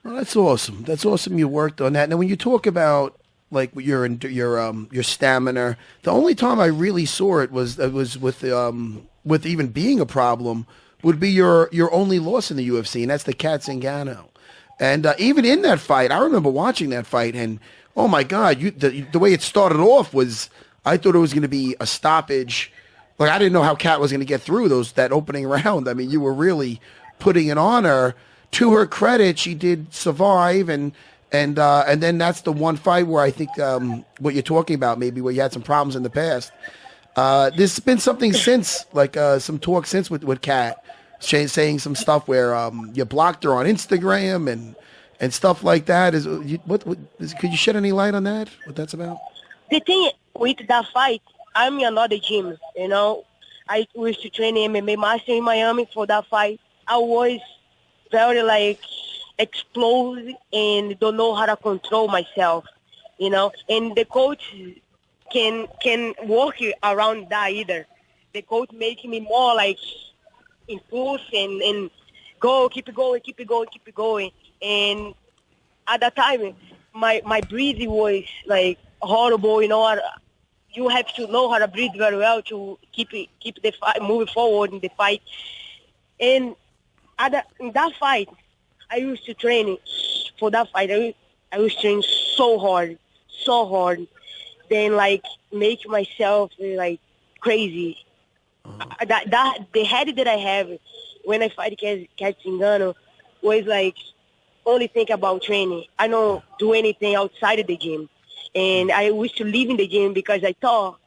Well, that's awesome. That's awesome. You worked on that. Now, when you talk about like your stamina, the only time I really saw it was with even being a problem would be your only loss in the UFC, and that's the Cat Zingano. And even in that fight, I remember watching that fight, and oh my God, the way it started off was I thought it was going to be a stoppage. Like I didn't know how Cat was going to get through that opening round. I mean, you were really putting it on her. To her credit, she did survive, and then that's the one fight where I think what you're talking about, maybe where you had some problems in the past. There's been something since, like some talk since with Kat, saying some stuff where you blocked her on Instagram and stuff like that. Could you shed any light on that? What that's about? The thing with that fight, I'm in another gym, I used to train MMA master in Miami for that fight. I was very explosive and don't know how to control myself, and the coach can work around that either. The coach making me more impulse and go, keep it going, keep it going, keep it going. And at that time, my breathing was horrible, you have to know how to breathe very well to keep the fight moving forward in the fight. And in that fight, I used to train for that fight. I was training so hard, then make myself crazy. That the head that I have when I fight Cat Zingano was only think about training. I don't do anything outside of the gym. And I used to live in the gym because I thought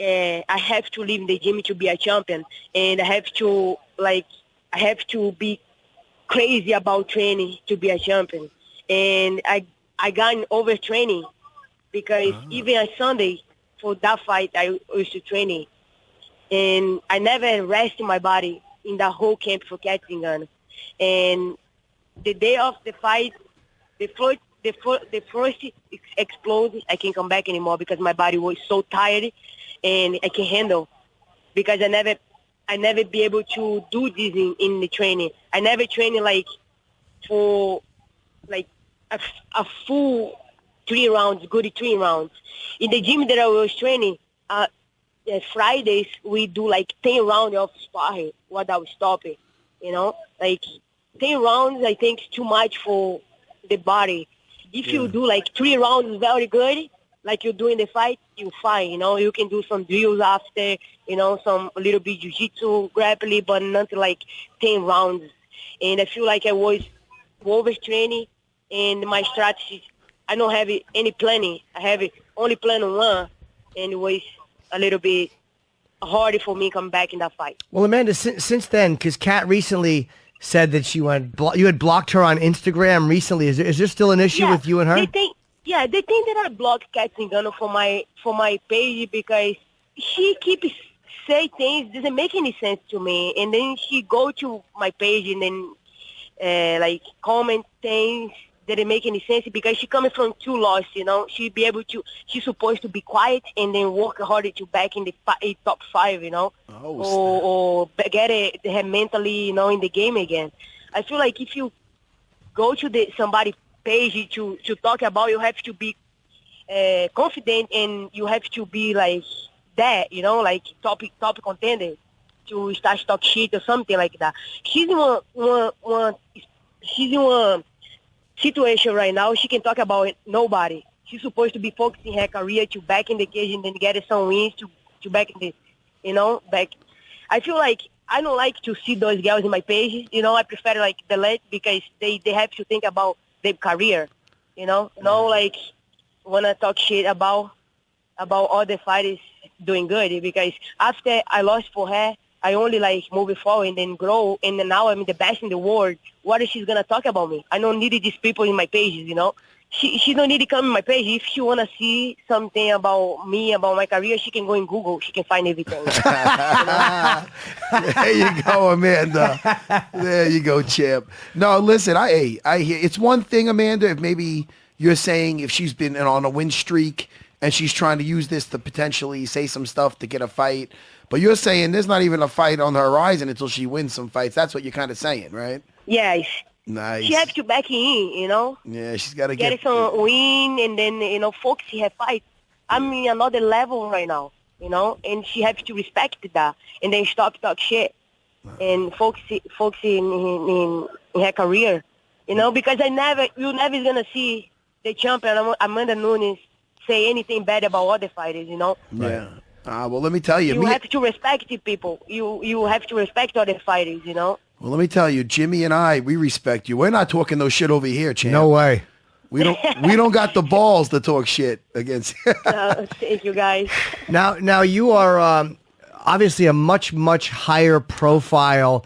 I have to live in the gym to be a champion, and I have to be crazy about training to be a champion. And I got in overtraining because even on Sunday for that fight I used to training, and I never rested my body in the whole camp for Cat Zingano. And the day of the fight, the first exploded. I can't come back anymore because my body was so tired, and I can't handle because I never be able to do this in the training. I never trained for a full 3 rounds, good 3 rounds. In the gym that I was training, Fridays we do 10 rounds of sparring without stopping. 10 rounds I think is too much for the body. If you do 3 rounds very good, like you do in the fight, you're fine. You can do some drills after, some a little bit jiu-jitsu, grappling, but nothing 10 rounds. And I feel like I was overtraining, and my strategy, I don't have any planning. I have only plan on one, and it was a little bit hard for me come back in that fight. Well, Amanda, since then, because Kat recently said that you had blocked her on Instagram recently. Is there still an issue with you and her? They think that I blocked Cat Zingano for my page because she keeps say things doesn't make any sense to me, and then she go to my page and then comment things that didn't make any sense because she coming from 2 losses. She's supposed to be quiet and then work harder to back in the top 5. Or get her mentally, in the game again. I feel like if you go to somebody page to talk about, you have to be confident, and you have to be that, top contender to start talk shit or something like that. She's in one situation right now. She can talk about nobody. She's supposed to be focusing her career to back in the cage and then get some wins to back in the, back. I feel like I don't like to see those girls in my page. I prefer delete because they have to think about their career. No want to talk shit about other fighters doing good, because after I lost for her, I only moving forward and then grow, and then now I'm the best in the world. What is she gonna talk about me? I don't need these people in my pages, She don't need to come in my page. If she wanna see something about me, about my career, she can go in Google. She can find everything. There you go, Amanda. There you go, champ. No, listen, I hear it's one thing, Amanda, if maybe you're saying if she's been on a win streak and she's trying to use this to potentially say some stuff to get a fight. But you're saying there's not even a fight on the horizon until she wins some fights. That's what you're kind of saying, right? Yes. Nice. She has to back in, you know. Yeah, she's got to Get get. some win, and then, you know, Foxy have fight. I'm in another level right now, you know, and she has to respect that, and then stop talk shit. And Foxy in her career, you know, because you're never gonna see the champion Amanda Nunes say anything bad about other fighters, you know. Yeah. Well, let me tell you. You have to respect the people. You have to respect other fighters, you know. Well, let me tell you, Jimmy and I, we respect you. We're not talking no shit over here, champ. No way. We don't got the balls to talk shit against. Thank you, guys. Now you are obviously a much higher profile